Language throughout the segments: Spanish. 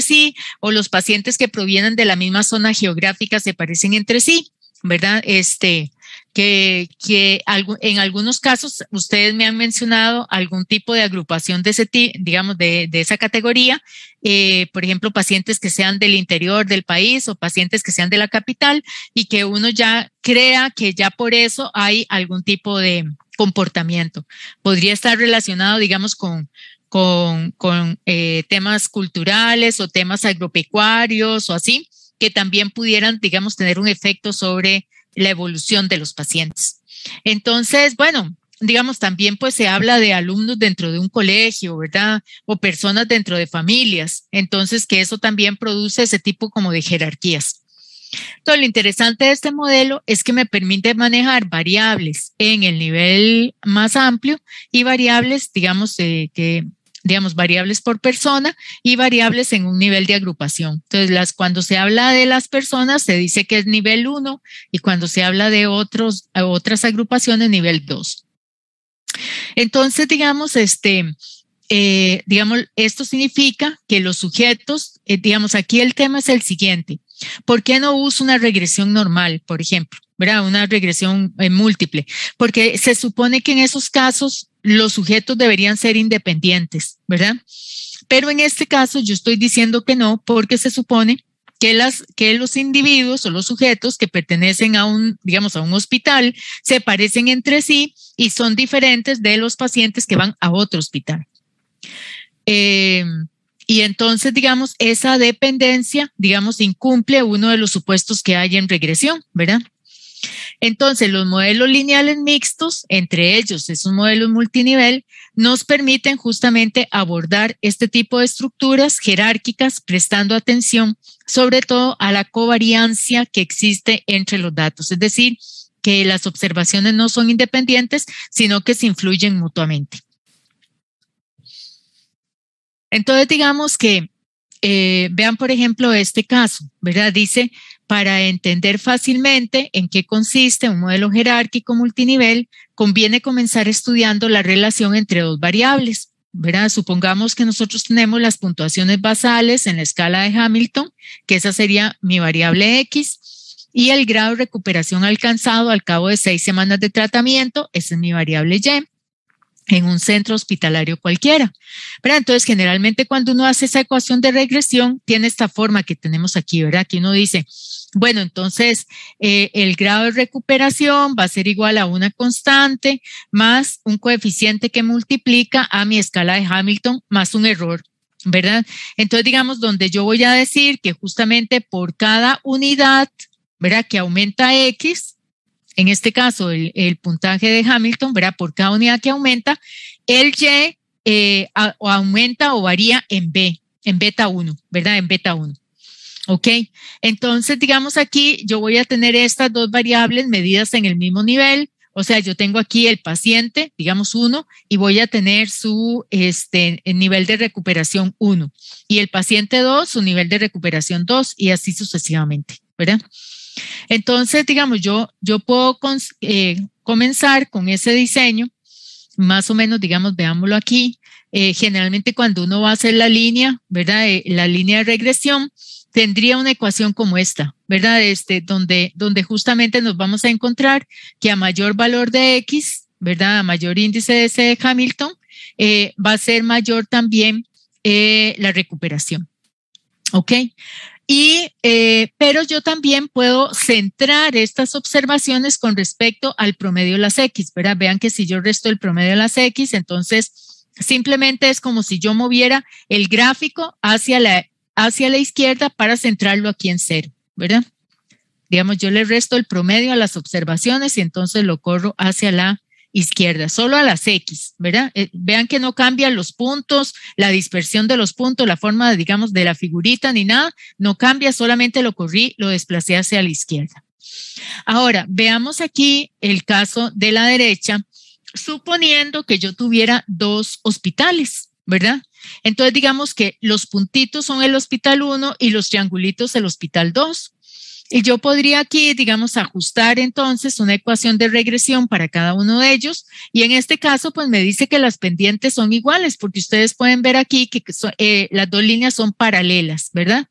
sí, o los pacientes que provienen de la misma zona geográfica se parecen entre sí, ¿verdad? En algunos casos ustedes me han mencionado algún tipo de agrupación de ese digamos, de esa categoría, por ejemplo, pacientes que sean del interior del país o pacientes que sean de la capital y que uno ya crea que ya por eso hay algún tipo de comportamiento. Podría estar relacionado, digamos, con temas culturales o temas agropecuarios o así, que también pudieran, digamos, tener un efecto sobre la evolución de los pacientes. Entonces, bueno, digamos, también pues se habla de alumnos dentro de un colegio, ¿verdad? O personas dentro de familias. Entonces, que eso también produce ese tipo como de jerarquías. Entonces, lo interesante de este modelo es que me permite manejar variables en el nivel más amplio y variables, digamos, variables por persona y variables en un nivel de agrupación. Entonces, cuando se habla de las personas, se dice que es nivel 1 y cuando se habla de otras agrupaciones, nivel 2. Entonces, digamos, esto significa que los sujetos, digamos, aquí el tema es el siguiente. ¿Por qué no uso una regresión normal, por ejemplo? ¿Verdad? Una regresión múltiple. Porque se supone que en esos casos los sujetos deberían ser independientes, ¿verdad? Pero en este caso yo estoy diciendo que no, porque se supone que los individuos o los sujetos que pertenecen a un hospital se parecen entre sí y son diferentes de los pacientes que van a otro hospital. Y entonces, digamos, esa dependencia, digamos, incumple uno de los supuestos que hay en regresión, ¿verdad? Entonces, los modelos lineales mixtos, entre ellos esos modelos multinivel, nos permiten justamente abordar este tipo de estructuras jerárquicas, prestando atención sobre todo a la covariancia que existe entre los datos, es decir, que las observaciones no son independientes, sino que se influyen mutuamente. Entonces, digamos que vean, por ejemplo, este caso, ¿verdad? Dice, para entender fácilmente en qué consiste un modelo jerárquico multinivel, conviene comenzar estudiando la relación entre dos variables, ¿verdad? Supongamos que nosotros tenemos las puntuaciones basales en la escala de Hamilton, que esa sería mi variable X, y el grado de recuperación alcanzado al cabo de 6 semanas de tratamiento, esa es mi variable Y, en un centro hospitalario cualquiera. ¿Verdad? Entonces, generalmente cuando uno hace esa ecuación de regresión, tiene esta forma que tenemos aquí, ¿verdad? Que uno dice, bueno, entonces el grado de recuperación va a ser igual a una constante más un coeficiente que multiplica a mi escala de Hamilton más un error, ¿verdad? Entonces, digamos, donde yo voy a decir que justamente por cada unidad, ¿verdad? Que aumenta X, en este caso el puntaje de Hamilton, ¿verdad? Por cada unidad que aumenta, el Y aumenta o varía en beta 1, ¿verdad? En beta 1. ¿Ok? Entonces, digamos aquí, yo voy a tener estas dos variables medidas en el mismo nivel. O sea, yo tengo aquí el paciente, digamos 1, y voy a tener su nivel de recuperación 1. Y el paciente 2, su nivel de recuperación 2, y así sucesivamente, ¿verdad? Entonces, digamos, yo puedo comenzar con ese diseño, más o menos, digamos, veámoslo aquí. Generalmente cuando uno va a hacer la línea, ¿verdad? La línea de regresión, tendría una ecuación como esta, ¿verdad? Donde justamente nos vamos a encontrar que a mayor valor de X, ¿verdad? A mayor índice de ese de Hamilton, va a ser mayor también la recuperación. ¿Ok? Pero yo también puedo centrar estas observaciones con respecto al promedio de las X, ¿verdad? Vean que si yo resto el promedio de las X, entonces simplemente es como si yo moviera el gráfico hacia la izquierda para centrarlo aquí en 0, ¿verdad? Digamos, yo le resto el promedio a las observaciones y entonces lo corro hacia la izquierda, solo a las X, ¿verdad? Vean que no cambian los puntos, la dispersión de los puntos, la forma, digamos, de la figurita ni nada, no cambia, solamente lo corrí, lo desplacé hacia la izquierda. Ahora, veamos aquí el caso de la derecha, suponiendo que yo tuviera 2 hospitales, ¿verdad? Entonces, digamos que los puntitos son el hospital 1 y los triangulitos el hospital 2. Y yo podría aquí, digamos, ajustar entonces una ecuación de regresión para cada uno de ellos. Y en este caso, pues me dice que las pendientes son iguales, porque ustedes pueden ver aquí que las dos líneas son paralelas, ¿verdad?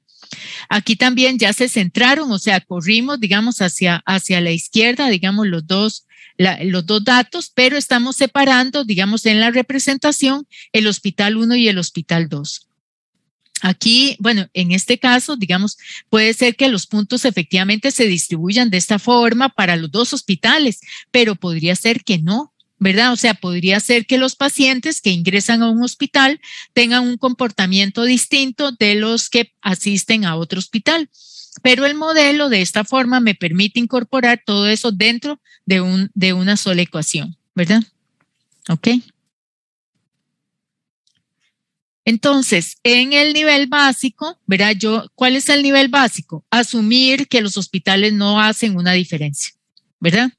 Aquí también ya se centraron, o sea, corrimos, digamos, hacia la izquierda, digamos, los dos datos, pero estamos separando, digamos, en la representación el hospital 1 y el hospital 2. Aquí, bueno, en este caso, digamos, puede ser que los puntos efectivamente se distribuyan de esta forma para los dos hospitales, pero podría ser que no, ¿verdad? O sea, podría ser que los pacientes que ingresan a un hospital tengan un comportamiento distinto de los que asisten a otro hospital. Pero el modelo de esta forma me permite incorporar todo eso dentro de una sola ecuación, ¿verdad? ¿Ok? Entonces, en el nivel básico, ¿verdad? ¿Cuál es el nivel básico? Asumir que los hospitales no hacen una diferencia, ¿verdad?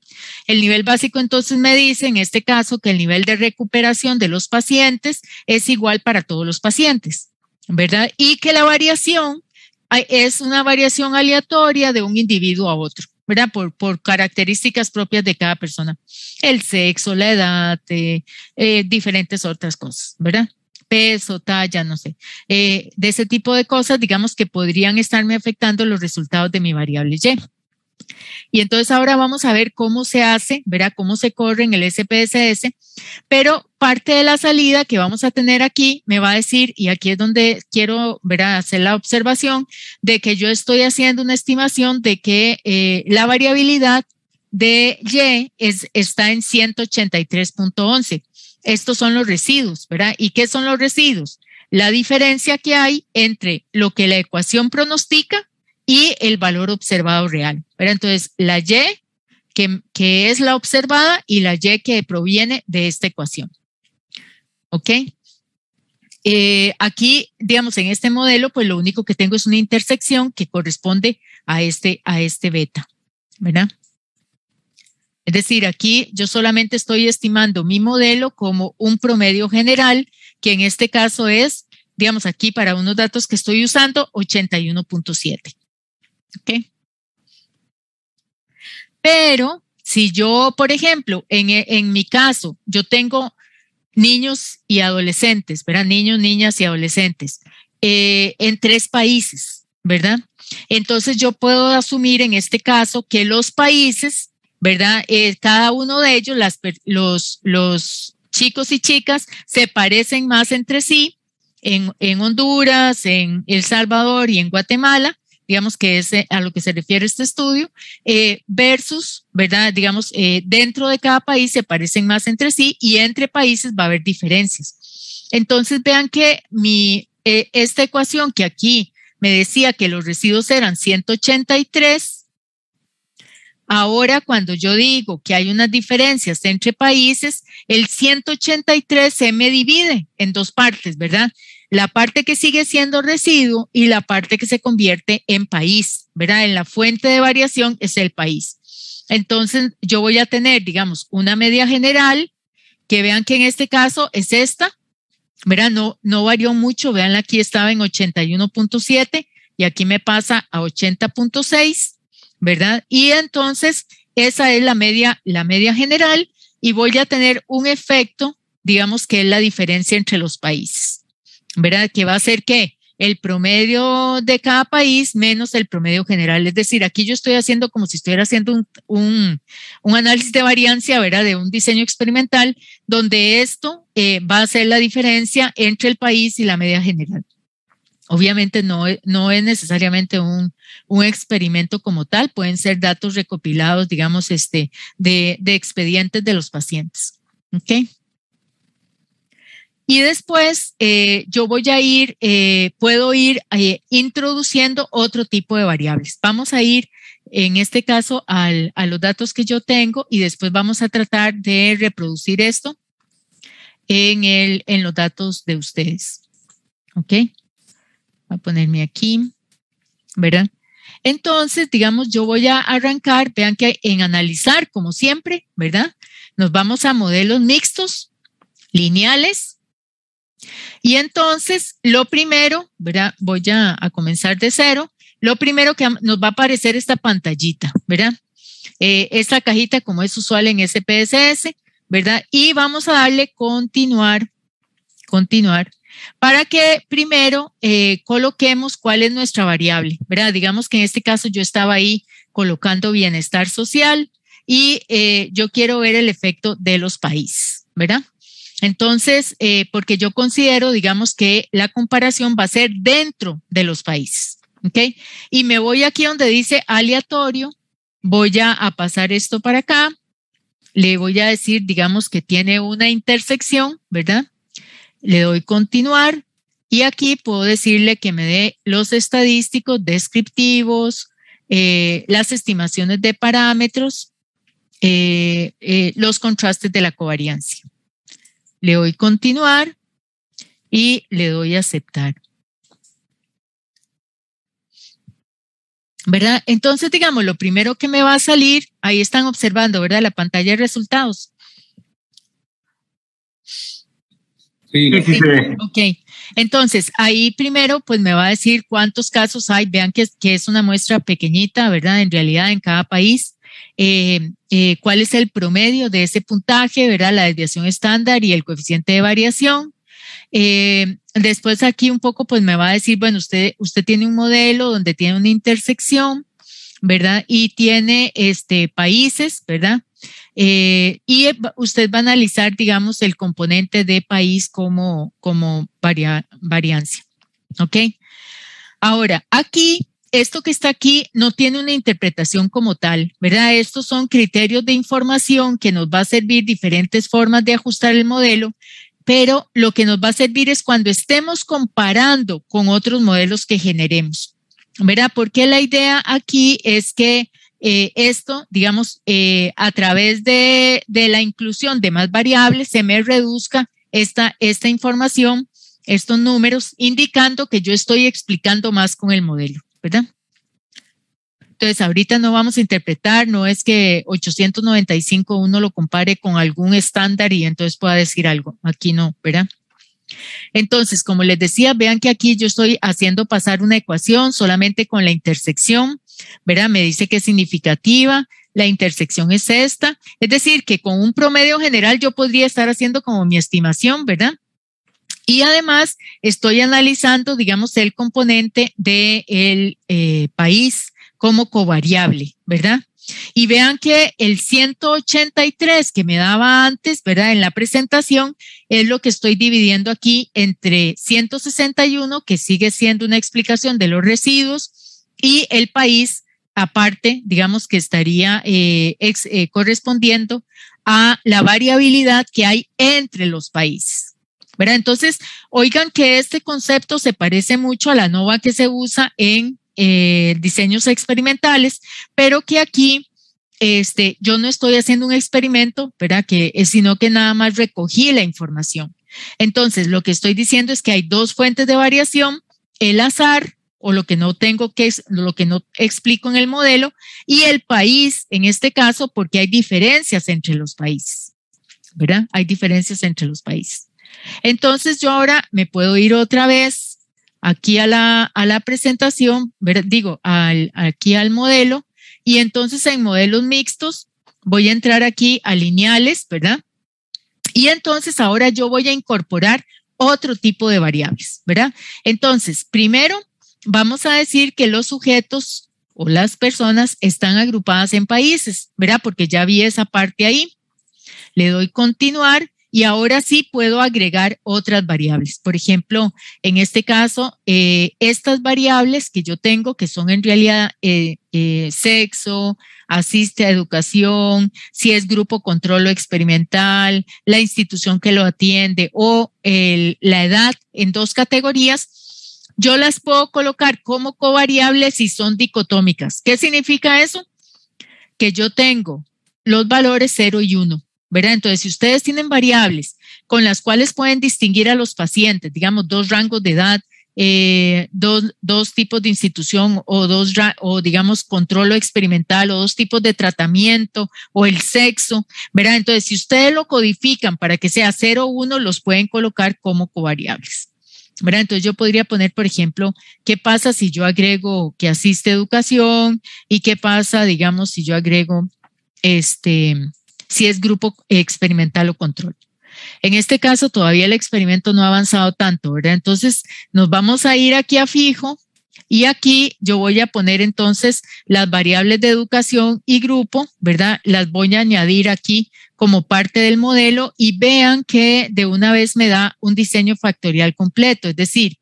El nivel básico entonces me dice en este caso que el nivel de recuperación de los pacientes es igual para todos los pacientes, ¿verdad? Y que la variación es una variación aleatoria de un individuo a otro, ¿verdad? Por características propias de cada persona. El sexo, la edad, diferentes otras cosas, ¿verdad? Peso, talla, no sé, de ese tipo de cosas, digamos que podrían estarme afectando los resultados de mi variable Y. Y entonces ahora vamos a ver cómo se hace, verá cómo se corre en el SPSS, pero parte de la salida que vamos a tener aquí me va a decir, y aquí es donde quiero hacer la observación, de que yo estoy haciendo una estimación de que la variabilidad de Y está en 183.11. Estos son los residuos, ¿verdad? ¿Y qué son los residuos? La diferencia que hay entre lo que la ecuación pronostica y el valor observado real, ¿verdad? Entonces, la Y, que es la observada, y la Y que proviene de esta ecuación. ¿Ok? Aquí, digamos, en este modelo, pues lo único que tengo es una intersección que corresponde a este beta, ¿verdad? Es decir, aquí yo solamente estoy estimando mi modelo como un promedio general, que en este caso es, digamos, aquí para unos datos que estoy usando, 81.7. ¿Ok? Pero si yo, por ejemplo, en mi caso, yo tengo niños y adolescentes, ¿verdad? Niños, niñas y adolescentes en 3 países, ¿verdad? Entonces yo puedo asumir en este caso que los países, ¿verdad? Cada uno de ellos, los chicos y chicas se parecen más entre sí en Honduras, en El Salvador y en Guatemala, digamos que es a lo que se refiere este estudio, versus, ¿verdad? Digamos, dentro de cada país se parecen más entre sí y entre países va a haber diferencias. Entonces vean que esta ecuación que aquí me decía que los residuos eran 183, ahora cuando yo digo que hay unas diferencias entre países, el 183 se me divide en 2 partes, ¿verdad? La parte que sigue siendo residuo y la parte que se convierte en país, ¿verdad? En la fuente de variación es el país. Entonces yo voy a tener, digamos, una media general, que vean que en este caso es esta, ¿verdad? No varió mucho, vean aquí estaba en 81.7 y aquí me pasa a 80.6, ¿verdad? Y entonces esa es la media general y voy a tener un efecto, digamos que es la diferencia entre los países, ¿verdad? Que va a ser que el promedio de cada país menos el promedio general. Es decir, aquí yo estoy haciendo como si estuviera haciendo un análisis de variancia, ¿verdad? De un diseño experimental donde esto va a ser la diferencia entre el país y la media general. Obviamente no es necesariamente un experimento como tal, pueden ser datos recopilados, digamos, de expedientes de los pacientes. ¿Ok? Y después yo voy a ir, puedo ir introduciendo otro tipo de variables. Vamos a ir, en este caso, a los datos que yo tengo y después vamos a tratar de reproducir esto en los datos de ustedes. ¿Ok? Voy a ponerme aquí, ¿verdad? Entonces, digamos, yo voy a arrancar, vean que en analizar, como siempre, ¿verdad? Nos vamos a modelos mixtos, lineales. Y entonces, lo primero, ¿verdad? Voy a comenzar de cero lo primero que nos va a aparecer esta pantallita, ¿verdad? Esta cajita como es usual en SPSS, ¿verdad? Y vamos a darle continuar, para que primero coloquemos cuál es nuestra variable, ¿verdad? Digamos que en este caso yo estaba ahí colocando bienestar social y yo quiero ver el efecto de los países, ¿verdad? Entonces, porque yo considero, digamos, que la comparación va a ser dentro de los países, ¿ok? Y me voy aquí donde dice aleatorio, voy a pasar esto para acá, le voy a decir, digamos, que tiene una intersección, ¿verdad? Le doy continuar y aquí puedo decirle que me dé los estadísticos descriptivos, las estimaciones de parámetros, los contrastes de la covariancia. Le doy continuar y le doy aceptar. ¿Verdad? Entonces, digamos, lo primero que me va a salir, ahí están observando, ¿verdad? La pantalla de resultados. Sí, sí se ve. Ok, entonces ahí primero pues me va a decir cuántos casos hay, vean que es una muestra pequeñita, ¿verdad? En realidad en cada país, cuál es el promedio de ese puntaje, ¿verdad? La desviación estándar y el coeficiente de variación. Después aquí un poco pues me va a decir, bueno, usted tiene un modelo donde tiene una intersección, ¿verdad? Y tiene países, ¿verdad? Y usted va a analizar, digamos, el componente de país como variancia, ¿ok? Ahora, aquí, esto que está aquí no tiene una interpretación como tal, ¿verdad? Estos son criterios de información que nos va a servir diferentes formas de ajustar el modelo, pero lo que nos va a servir es cuando estemos comparando con otros modelos que generemos, ¿verdad? Porque la idea aquí es que esto, digamos, a través de la inclusión de más variables, se me reduzca esta información, estos números, indicando que yo estoy explicando más con el modelo, ¿verdad? Entonces, ahorita no vamos a interpretar, no es que 895 uno lo compare con algún estándar y entonces pueda decir algo. Aquí no, ¿verdad? Entonces, como les decía, vean que aquí yo estoy haciendo pasar una ecuación solamente con la intersección, ¿verdad? Me dice que es significativa, la intersección es esta, es decir, que con un promedio general yo podría estar haciendo como mi estimación, ¿verdad? Y además estoy analizando, digamos, el componente del país como covariable, ¿verdad? Y vean que el 183 que me daba antes, ¿verdad? En la presentación es lo que estoy dividiendo aquí entre 161, que sigue siendo una explicación de los residuos, y el país, aparte, digamos que estaría correspondiendo a la variabilidad que hay entre los países, ¿verdad? Entonces, oigan que este concepto se parece mucho a la ANOVA que se usa en diseños experimentales, pero que aquí yo no estoy haciendo un experimento, ¿verdad? Sino que nada más recogí la información. Entonces, lo que estoy diciendo es que hay dos fuentes de variación, el azar o lo que no explico en el modelo, y el país, en este caso, porque hay diferencias entre los países, ¿verdad? Hay diferencias entre los países. Entonces, yo ahora me puedo ir otra vez aquí a la presentación, ¿verdad? Digo, aquí al modelo, y entonces en modelos mixtos voy a entrar aquí a lineales, ¿verdad? Y entonces ahora yo voy a incorporar otro tipo de variables, ¿verdad? Entonces, primero vamos a decir que los sujetos o las personas están agrupadas en países, ¿verdad? Porque ya vi esa parte ahí. Le doy continuar y ahora sí puedo agregar otras variables. Por ejemplo, en este caso, estas variables que yo tengo, que son en realidad sexo, asiste a educación, si es grupo control o experimental, la institución que lo atiende o la edad en dos categorías, yo las puedo colocar como covariables si son dicotómicas. ¿Qué significa eso? Que yo tengo los valores 0 y 1. ¿Verdad? Entonces, si ustedes tienen variables con las cuales pueden distinguir a los pacientes, digamos, dos rangos de edad, dos tipos de institución o digamos, control experimental o dos tipos de tratamiento o el sexo, ¿verdad? Entonces, si ustedes lo codifican para que sea 0 o 1, los pueden colocar como covariables. ¿verdad? Entonces yo podría poner, por ejemplo, ¿qué pasa si yo agrego que asiste educación? ¿Y qué pasa, digamos, si yo agrego si es grupo experimental o control? En este caso todavía el experimento no ha avanzado tanto, ¿verdad? Entonces nos vamos a ir aquí a fijo y aquí yo voy a poner entonces las variables de educación y grupo, ¿verdad? Las voy a añadir aquí como parte del modelo y vean que de una vez me da un diseño factorial completo, es decir,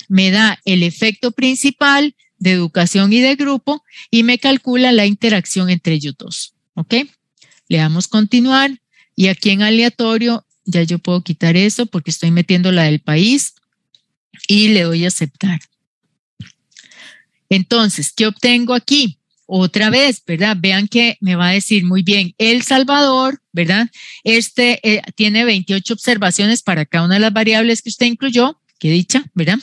me da el efecto principal de educación y de grupo y me calcula la interacción entre ellos dos, ¿ok? Le damos continuar y aquí en aleatorio ya yo puedo quitar eso porque estoy metiendo la del país y le doy a aceptar. Entonces, ¿qué obtengo aquí? Otra vez, ¿verdad? Vean que me va a decir muy bien, El Salvador, ¿verdad? Tiene 28 observaciones para cada una de las variables que usted incluyó, qué dicha, ¿verdad?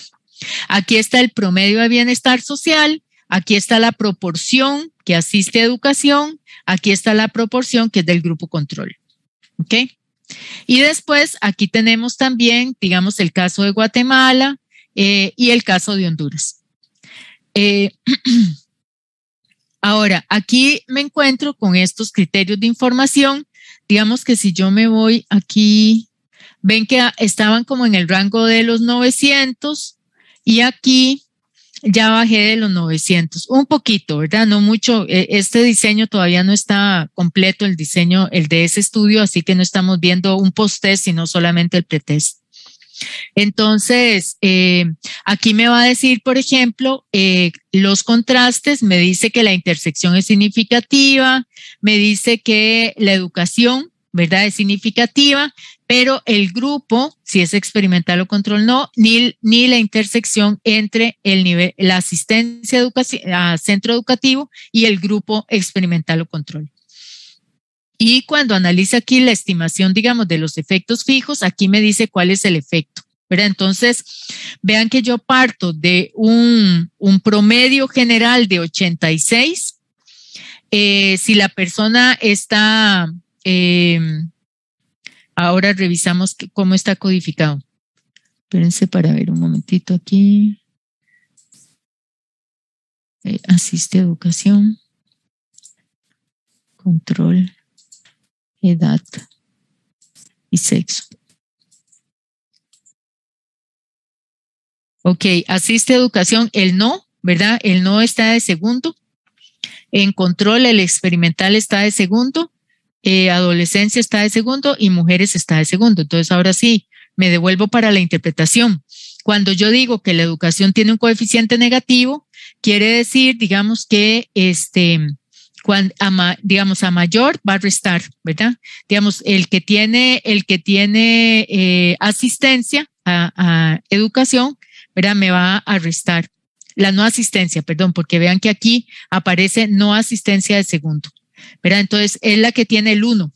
Aquí está el promedio de bienestar social, aquí está la proporción que asiste a educación, aquí está la proporción que es del grupo control, ¿ok? Y después aquí tenemos también, digamos, el caso de Guatemala y el caso de Honduras. Ahora, aquí me encuentro con estos criterios de información. Digamos que si yo me voy aquí, ven que estaban como en el rango de los 900 y aquí ya bajé de los 900, un poquito, ¿verdad? No mucho. Este diseño todavía no está completo, el diseño, el de ese estudio, así que no estamos viendo un post-test, sino solamente el pretest. Entonces, aquí me va a decir, por ejemplo, los contrastes, me dice que la intersección es significativa, me dice que la educación, ¿verdad? Es significativa, pero el grupo, si es experimental o control, no, ni la intersección entre el nivel, la asistencia a centro educativo y el grupo experimental o control. Y cuando analiza aquí la estimación, digamos, de los efectos fijos, aquí me dice cuál es el efecto, ¿verdad? Entonces, vean que yo parto de un promedio general de 86. Si la persona está, ahora revisamos cómo está codificado. Espérense para ver un momentito aquí. Asiste a educación, control, edad y sexo. Ok, asiste a educación, el no, ¿verdad? El no está de segundo. En control, el experimental está de segundo. Adolescencia está de segundo y mujeres está de segundo. Entonces, ahora sí, me devuelvo para la interpretación. Cuando yo digo que la educación tiene un coeficiente negativo, quiere decir, digamos, que digamos, a mayor va a restar, ¿verdad? Digamos, el que tiene asistencia a educación, ¿verdad? Me va a restar. La no asistencia, perdón, porque vean que aquí aparece no asistencia de segundo, ¿verdad? Entonces, es la que tiene el 1.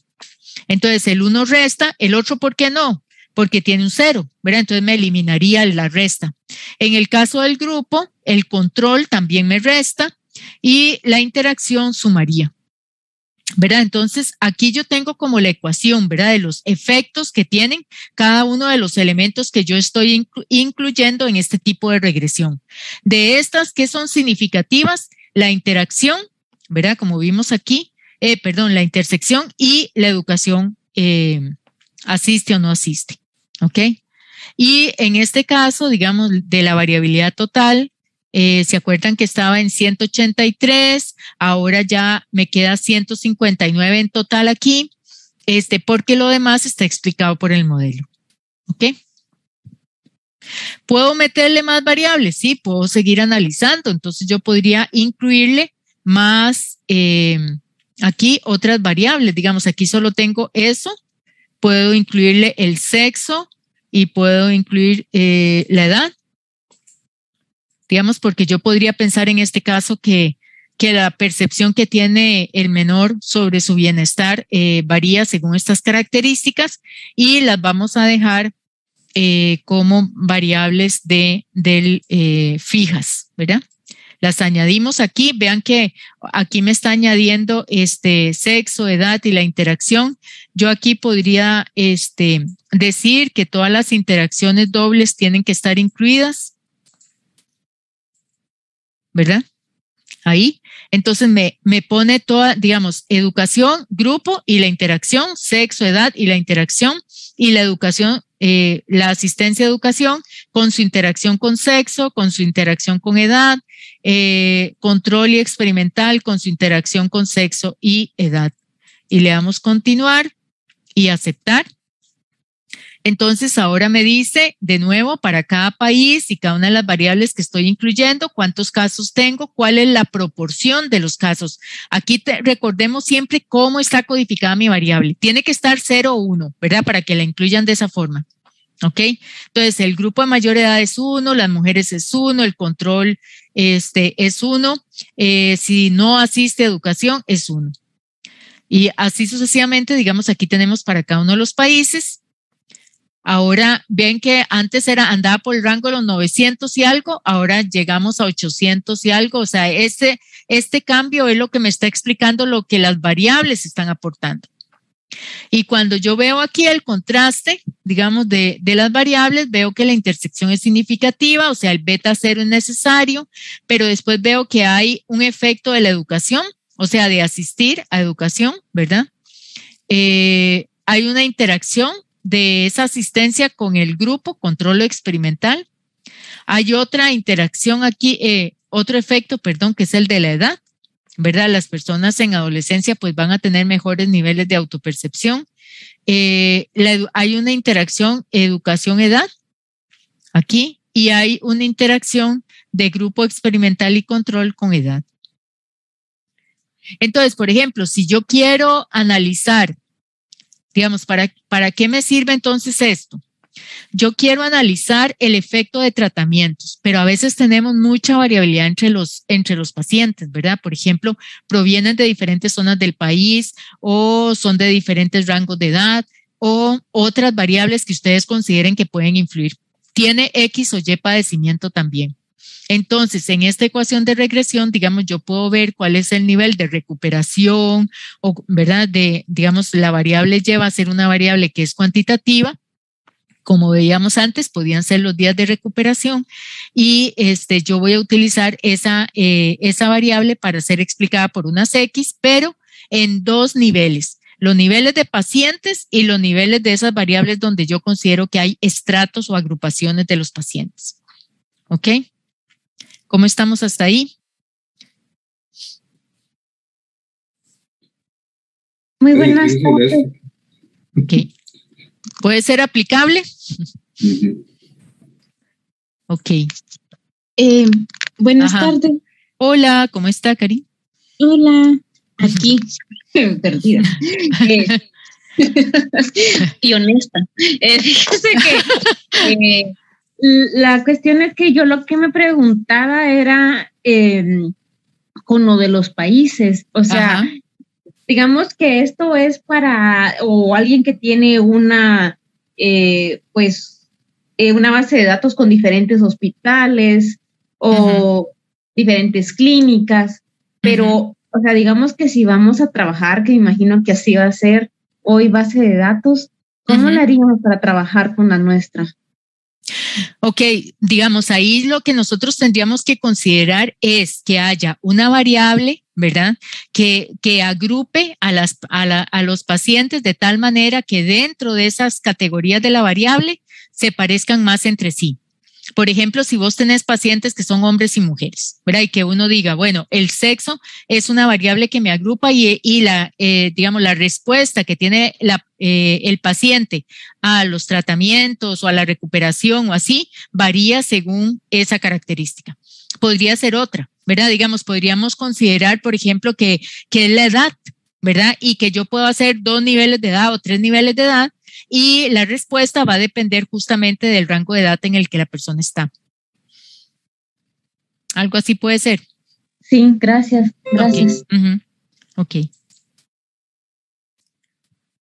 Entonces, el 1 resta, el otro, ¿por qué no? Porque tiene un 0, ¿verdad? Entonces, me eliminaría la resta. En el caso del grupo, el control también me resta y la interacción sumaría, ¿verdad? Entonces, aquí yo tengo como la ecuación, ¿verdad? De los efectos que tienen cada uno de los elementos que yo estoy incluyendo en este tipo de regresión. De estas que son significativas, la interacción, ¿verdad? Como vimos aquí, la intersección y la educación asiste o no asiste, ¿ok? Y en este caso, digamos, de la variabilidad total, ¿se acuerdan que estaba en 183? Ahora ya me queda 159 en total aquí, porque lo demás está explicado por el modelo. ¿Ok? ¿Puedo meterle más variables? Sí, puedo seguir analizando. Entonces yo podría incluirle más aquí otras variables. Digamos, aquí solo tengo eso. Puedo incluirle el sexo y puedo incluir la edad. Digamos, porque yo podría pensar en este caso que la percepción que tiene el menor sobre su bienestar varía según estas características y las vamos a dejar como variables fijas, ¿verdad? Las añadimos aquí. Vean que aquí me está añadiendo sexo, edad y la interacción. Yo aquí podría decir que todas las interacciones dobles tienen que estar incluidas, ¿verdad? Ahí. Entonces me pone toda, digamos, educación, grupo y la interacción, sexo, edad y la interacción, y la educación, la asistencia de educación con su interacción con sexo, con su interacción con edad, control y experimental con su interacción con sexo y edad. Y le damos continuar y aceptar. Entonces ahora me dice de nuevo para cada país y cada una de las variables que estoy incluyendo, cuántos casos tengo, cuál es la proporción de los casos. Aquí recordemos siempre cómo está codificada mi variable. Tiene que estar 0 o 1, ¿verdad? Para que la incluyan de esa forma. ¿Ok? Entonces el grupo de mayor edad es 1, las mujeres es 1, el control es 1, si no asiste a educación es 1. Y así sucesivamente, digamos, aquí tenemos para cada uno de los países. Ahora ven que antes andaba por el rango de los 900 y algo, ahora llegamos a 800 y algo. O sea, este cambio es lo que me está explicando lo que las variables están aportando. Y cuando yo veo aquí el contraste, digamos, de las variables, veo que la intersección es significativa, o sea, el beta 0 es necesario, pero después veo que hay un efecto de la educación, o sea, de asistir a educación, ¿verdad? Hay una interacción de esa asistencia con el grupo, control experimental. Hay otra interacción aquí, otro efecto, perdón, que es el de la edad, ¿verdad? Las personas en adolescencia pues van a tener mejores niveles de autopercepción. Hay una interacción educación-edad aquí y hay una interacción de grupo experimental y control con edad. Entonces, por ejemplo, si yo quiero analizar, digamos, ¿para qué me sirve entonces esto? Yo quiero analizar el efecto de tratamientos, pero a veces tenemos mucha variabilidad entre los pacientes, ¿verdad? Por ejemplo, provienen de diferentes zonas del país o son de diferentes rangos de edad o otras variables que ustedes consideren que pueden influir. Tiene X o Y padecimiento también. Entonces, en esta ecuación de regresión, digamos, yo puedo ver cuál es el nivel de recuperación o, ¿verdad? Digamos, la variable Y va a ser una variable que es cuantitativa. Como veíamos antes, podían ser los días de recuperación y yo voy a utilizar esa variable para ser explicada por unas X, pero en dos niveles. Los niveles de pacientes y los niveles de esas variables donde yo considero que hay estratos o agrupaciones de los pacientes. ¿Ok? ¿Cómo estamos hasta ahí? Muy buenas tardes. Ok. ¿Puede ser aplicable? Ok. Buenas tardes. Hola, ¿cómo está, Cari? Hola, aquí, perdida. Y honesta. Fíjese que la cuestión es que yo lo que me preguntaba era con lo de los países, o sea, digamos que esto es para o alguien que tiene una una base de datos con diferentes hospitales o diferentes clínicas, pero o sea, digamos que si vamos a trabajar, que imagino que así va a ser hoy base de datos, ¿cómo le haríamos para trabajar con la nuestra? Ok, digamos, ahí lo que nosotros tendríamos que considerar es que haya una variable, ¿verdad? Que agrupe a los pacientes de tal manera que dentro de esas categorías de la variable se parezcan más entre sí. Por ejemplo, si vos tenés pacientes que son hombres y mujeres, ¿verdad? Y que uno diga, bueno, el sexo es una variable que me agrupa y digamos, la respuesta que tiene el paciente a los tratamientos o a la recuperación o así, varía según esa característica. Podría ser otra, ¿verdad? Digamos, podríamos considerar, por ejemplo, que es la edad, ¿verdad? Y que yo puedo hacer 2 niveles de edad o 3 niveles de edad y la respuesta va a depender justamente del rango de edad en el que la persona está. ¿Algo así puede ser? Sí, gracias. Gracias. Ok.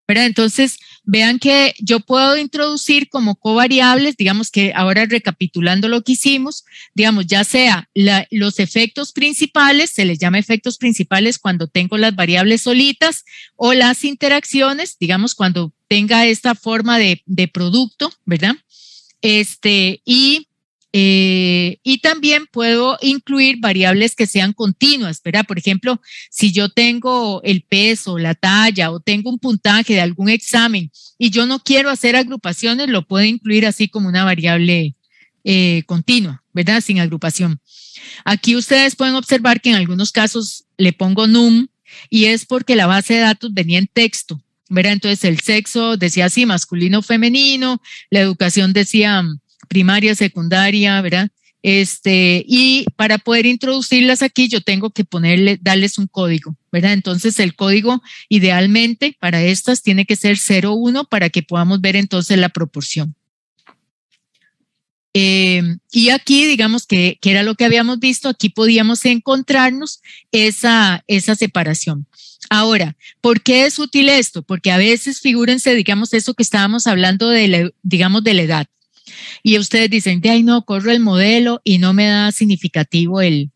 ¿verdad? Entonces, vean que yo puedo introducir como covariables, digamos que ahora recapitulando lo que hicimos, digamos, ya sea los efectos principales, se les llama efectos principales cuando tengo las variables solitas, o las interacciones, digamos, cuando tenga esta forma de producto, ¿verdad? Y también puedo incluir variables que sean continuas, ¿verdad? Por ejemplo, si yo tengo el peso, la talla o tengo un puntaje de algún examen y yo no quiero hacer agrupaciones, lo puedo incluir así como una variable continua, ¿verdad? Sin agrupación. Aquí ustedes pueden observar que en algunos casos le pongo num y es porque la base de datos venía en texto, ¿verdad? Entonces el sexo decía así, masculino, femenino, la educación decía primaria, secundaria, ¿verdad? Y para poder introducirlas aquí yo tengo que darles un código, ¿verdad? Entonces el código idealmente para estas tiene que ser 0,1 para que podamos ver entonces la proporción. Y aquí, digamos que era lo que habíamos visto, aquí podíamos encontrarnos esa separación. Ahora, ¿por qué es útil esto? Porque a veces, figúrense, digamos, eso que estábamos hablando de la edad. Y ustedes dicen, ay no, corro el modelo y no me da significativo el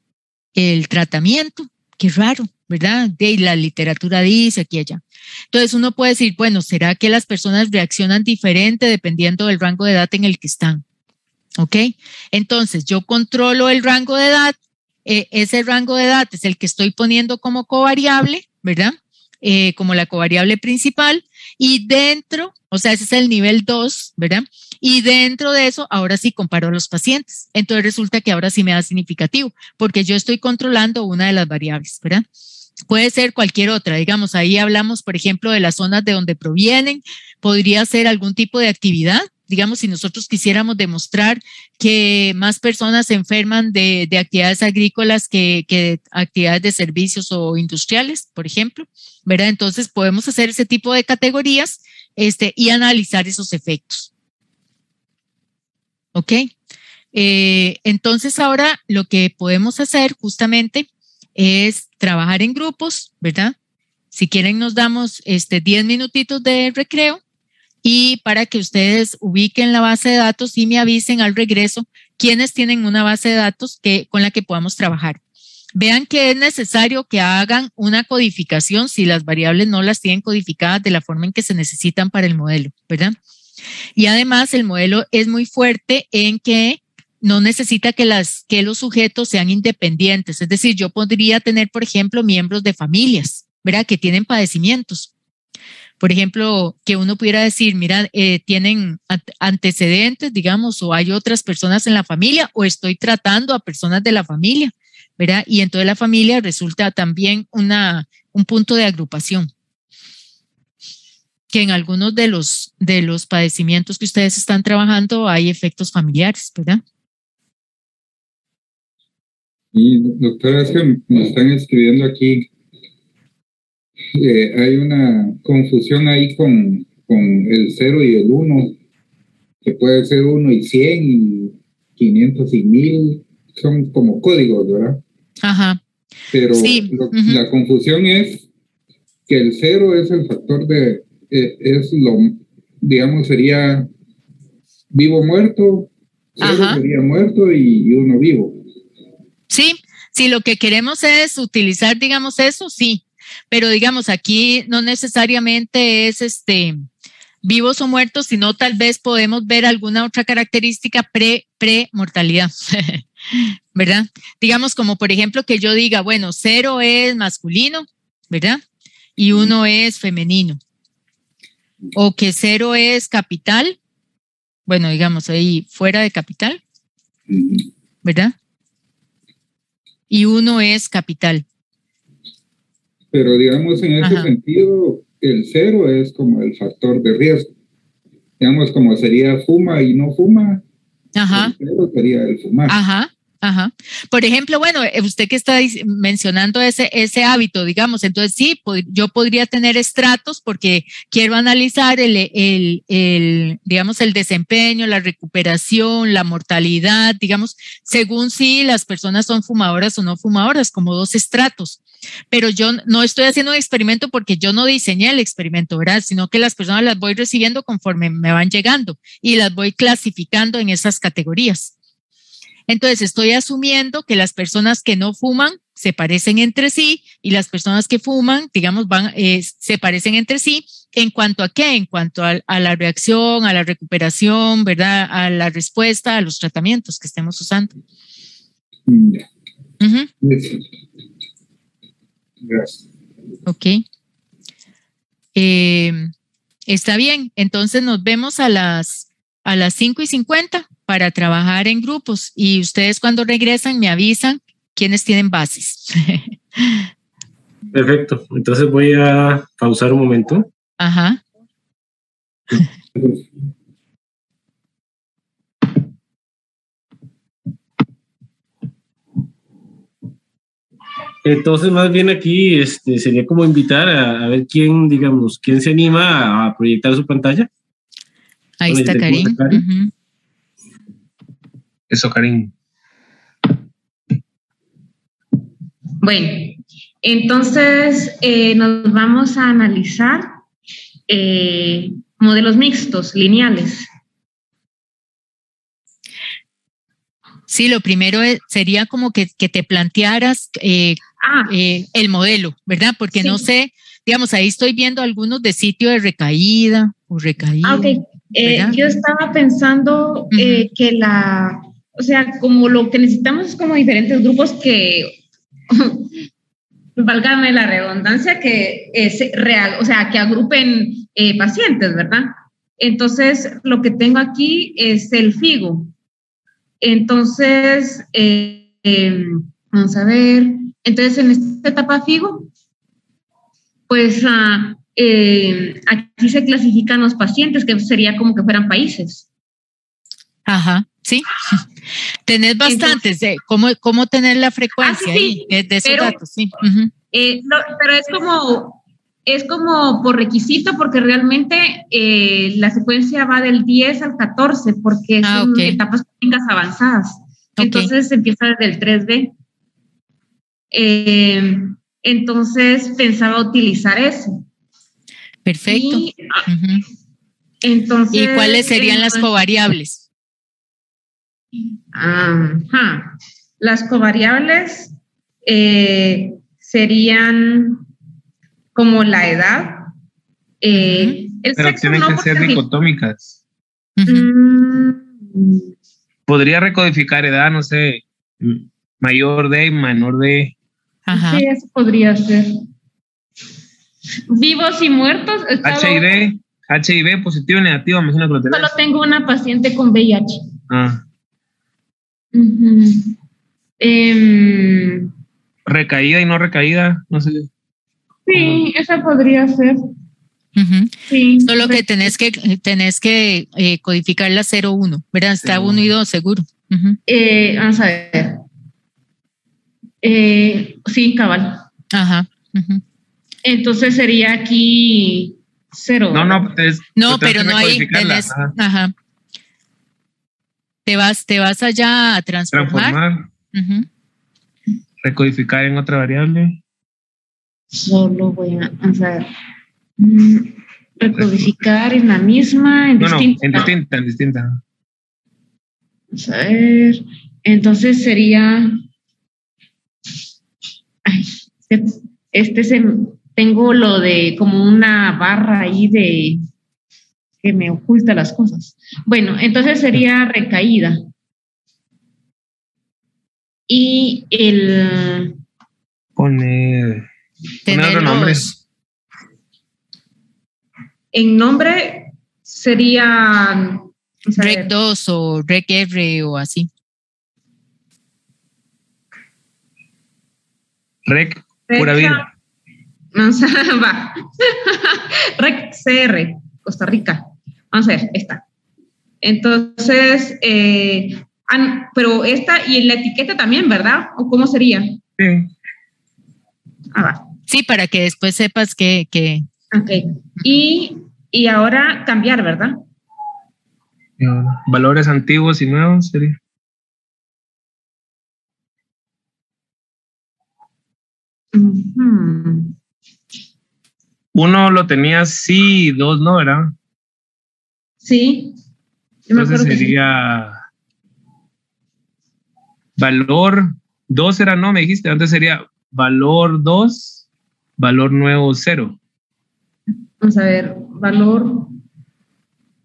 tratamiento. Qué raro, ¿verdad? La literatura dice aquí y allá. Entonces uno puede decir, bueno, ¿será que las personas reaccionan diferente dependiendo del rango de edad en el que están? ¿Ok? Entonces yo controlo el rango de edad. Ese rango de edad es el que estoy poniendo como covariable, ¿verdad? Como la covariable principal. Y dentro, o sea, ese es el nivel 2, ¿verdad? Y dentro de eso, ahora sí comparo a los pacientes. Entonces resulta que ahora sí me da significativo, porque yo estoy controlando una de las variables, ¿verdad? Puede ser cualquier otra, digamos, ahí hablamos, por ejemplo, de las zonas de donde provienen, podría ser algún tipo de actividad. Digamos, si nosotros quisiéramos demostrar que más personas se enferman de actividades agrícolas que de actividades de servicios o industriales, por ejemplo, ¿verdad? Entonces podemos hacer ese tipo de categorías y analizar esos efectos. ¿Ok? Entonces ahora lo que podemos hacer justamente es trabajar en grupos, ¿verdad? Si quieren nos damos 10 minutitos de recreo. Y para que ustedes ubiquen la base de datos y me avisen al regreso quiénes tienen una base de datos con la que podamos trabajar. Vean que es necesario que hagan una codificación si las variables no las tienen codificadas de la forma en que se necesitan para el modelo, ¿verdad? Y además el modelo es muy fuerte en que no necesita que los sujetos sean independientes. Es decir, yo podría tener, por ejemplo, miembros de familias, ¿verdad? Que tienen padecimientos. Por ejemplo, que uno pudiera decir, mira, tienen antecedentes, digamos, o hay otras personas en la familia, o estoy tratando a personas de la familia, ¿verdad? Y entonces la familia resulta también un punto de agrupación. Que en algunos de los padecimientos que ustedes están trabajando hay efectos familiares, ¿verdad? Y doctora, es que me están escribiendo aquí. Hay una confusión ahí con el 0 y el 1, que puede ser 1 y 100 y 500 y 1000, son como códigos, ¿verdad? Ajá. Pero sí. La confusión es que el 0 es el factor digamos, sería vivo muerto, 0 sería muerto y 1 vivo. Sí, si lo que queremos es utilizar, digamos, eso, sí. Pero digamos, aquí no necesariamente es vivos o muertos, sino tal vez podemos ver alguna otra característica pre-mortalidad, ¿verdad? Digamos, como por ejemplo que yo diga, bueno, 0 es masculino, ¿verdad? Y 1 es femenino. O que 0 es capital, bueno, digamos ahí fuera de capital, ¿verdad? Y 1 es capital. Pero digamos, en ese sentido, el 0 es como el factor de riesgo. Digamos, como sería fuma y no fuma, el 0 sería el fumar. Ajá. Por ejemplo, bueno, usted que está mencionando ese hábito, digamos, entonces sí, yo podría tener estratos porque quiero analizar digamos, el desempeño, la recuperación, la mortalidad, digamos, según si las personas son fumadoras o no fumadoras, como 2 estratos. Pero yo no estoy haciendo un experimento porque yo no diseñé el experimento, ¿verdad? Sino que las personas las voy recibiendo conforme me van llegando y las voy clasificando en esas categorías. Entonces, estoy asumiendo que las personas que no fuman se parecen entre sí y las personas que fuman, digamos, se parecen entre sí. ¿En cuanto a qué? En cuanto a la reacción, a la recuperación, ¿verdad? A la respuesta, a los tratamientos que estemos usando. Gracias. Ok. Está bien. Entonces, nos vemos a las 5:50 para trabajar en grupos y ustedes cuando regresan me avisan quiénes tienen bases. Perfecto. Entonces voy a pausar un momento. Ajá. Entonces, más bien aquí sería como invitar a ver quién se anima a proyectar su pantalla. Ahí está Karim. Uh-huh. Eso, Karim. Bueno, entonces nos vamos a analizar modelos mixtos, lineales. Sí, lo primero sería como que te plantearas el modelo, ¿verdad? Porque sí. No sé, digamos, ahí estoy viendo algunos de sitio de recaída o recaída. Ok, yo estaba pensando que o sea, como lo que necesitamos es como diferentes grupos que, válgame la redundancia, que es real, o sea, que agrupen pacientes, ¿verdad? Entonces, lo que tengo aquí es el FIGO. Entonces, vamos a ver, entonces en esta etapa FIGO, pues aquí se clasifican los pacientes, que sería como que fueran países. Ajá, sí. Tenés bastantes de cómo tener la frecuencia sí, ahí, de esos datos, sí. Uh-huh. Pero es como por requisito, porque realmente la secuencia va del 10 al 14, porque son etapas clínicas avanzadas. Okay. Entonces empieza desde el 3D. Entonces pensaba utilizar eso. Perfecto. Entonces, ¿y cuáles serían las covariables? Las covariables serían como la edad. El pero sexo tienen que ser dicotómicas. Podría recodificar edad, no sé, mayor de, menor de. Ajá. Sí, eso podría ser. Vivos y muertos. HIV positivo y negativo, imagino que lo tenés. Solo tengo una paciente con VIH. Recaída y no recaída, no sé. Sí, esa podría ser. Sí. Solo que tenés que codificar la 0-1, ¿verdad? Está 1 y 2, seguro. Vamos a ver. Sí, cabal. Ajá. Entonces sería aquí 0. No, pero no hay. Ajá. Te vas allá a transformar. Recodificar en otra variable. Solo voy a ver. Recodificar en la misma, en distinta. Vamos a ver. Entonces sería. Tengo lo de como una barra ahí de que me oculta las cosas. Bueno, entonces sería recaída. Y poner otro nombre. En nombre sería Rec 2 o Rec R o así. Rec pura vida. Va. Rec CR, Costa Rica. Vamos a ver, esta. Entonces, Pero esta y la etiqueta también, ¿verdad? ¿O cómo sería? Sí. Va. Sí, para que después sepas que Ok. Y ahora cambiar, ¿verdad? Valores antiguos y nuevos sería. Uh-huh. Uno lo tenía sí, dos no, ¿verdad? Sí. Entonces sería valor 2 era no, me dijiste. Antes sería valor 2, valor nuevo 0. Vamos a ver, valor.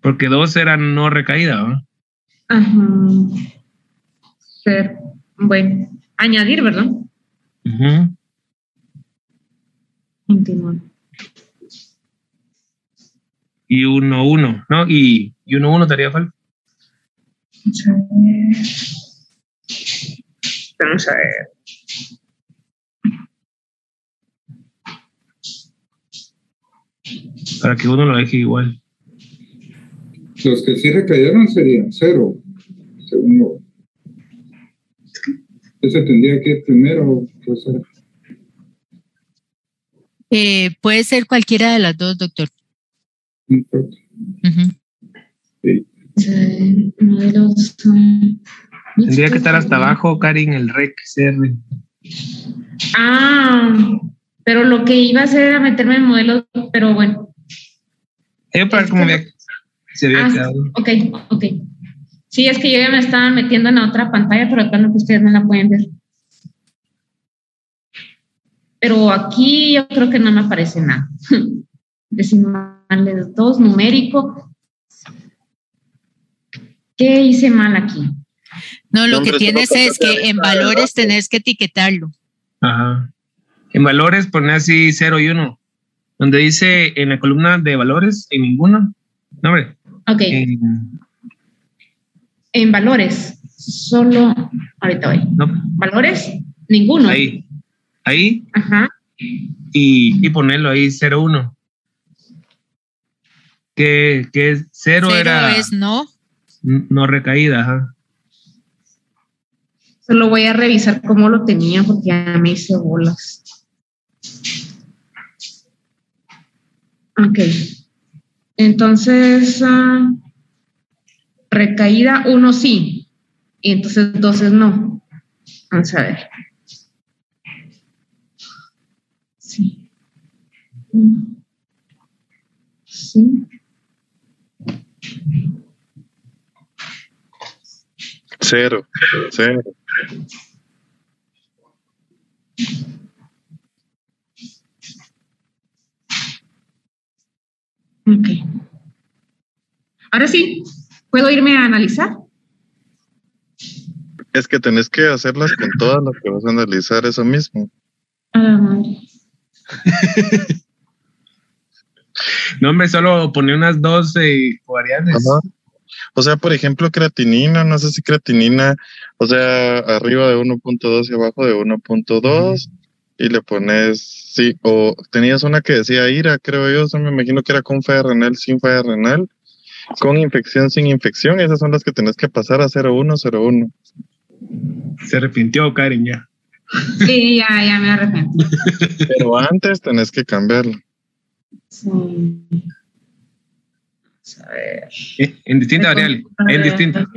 Porque 2 era no recaída, ¿no? Ajá. Ser. Bueno, añadir, ¿verdad? Uh-huh. Continuar. Y 1, 1, ¿no? Y 1, 1 te haría falta. Vamos a ver. Para que uno lo deje igual. Los que sí recayeron serían 0, según lo. Ese tendría que ir primero, pues. puede ser cualquiera de las dos, doctor. No importa. Uh-huh. Sí. Modelos. Tendría que estar hasta abajo, Karin, el rec CR. Pero lo que iba a hacer era meterme en modelos, pero bueno. Para ver cómo se había quedado. Ok. Sí, es que yo ya me estaba metiendo en la otra pantalla, pero acá no, que ustedes no la pueden ver. Pero aquí yo creo que no me aparece nada. Decimales 2, numérico. ¿Qué hice mal aquí? No, lo que tienes es que en valores tenés que etiquetarlo. Ajá. En valores poner así 0 y 1. Donde dice en la columna de valores, en ninguno. No, hombre. Ok. En valores, solo. Ahorita voy. No. ¿Valores? Ninguno. Ahí. Ajá. Y ponerlo ahí 0, 1. Que 0 era. Es no. No recaída, ajá. Solo voy a revisar cómo lo tenía porque ya me hice bolas. Ok. Entonces, recaída 1 sí. Y entonces 2 es no. Vamos a ver. Sí. Sí. 0. Ok. Ahora sí, ¿puedo irme a analizar? Es que tenés que hacerlas con todas las que vas a analizar eso mismo. No, hombre, solo pone unas 2 variables. Ajá. O sea, por ejemplo, creatinina, no sé si creatinina, o sea, arriba de 1.2 y abajo de 1.2, y le pones, sí, o tenías una que decía IRA, creo yo, o sea, me imagino que era con falla renal, sin falla renal, con infección, sin infección, esas son las que tenés que pasar a 0.1, 0.1. Se arrepintió, Karen, ya. Sí, ya me arrepentí. Pero antes tenés que cambiarlo. Sí. A ver. En distinta variable, en distinta.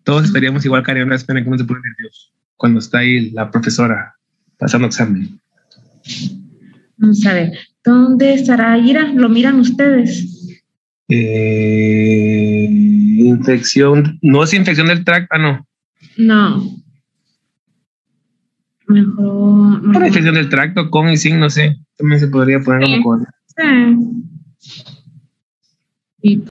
Todos estaríamos igual, Karen, una pena que no se pone nervioso cuando está ahí la profesora pasando examen. Vamos a ver, ¿dónde estará Ira? ¿Lo miran ustedes? Infección, no es infección del tracto, no. No. Mejor. Una infección del tracto con y sin, no sé. También se podría poner como con. Sí. Y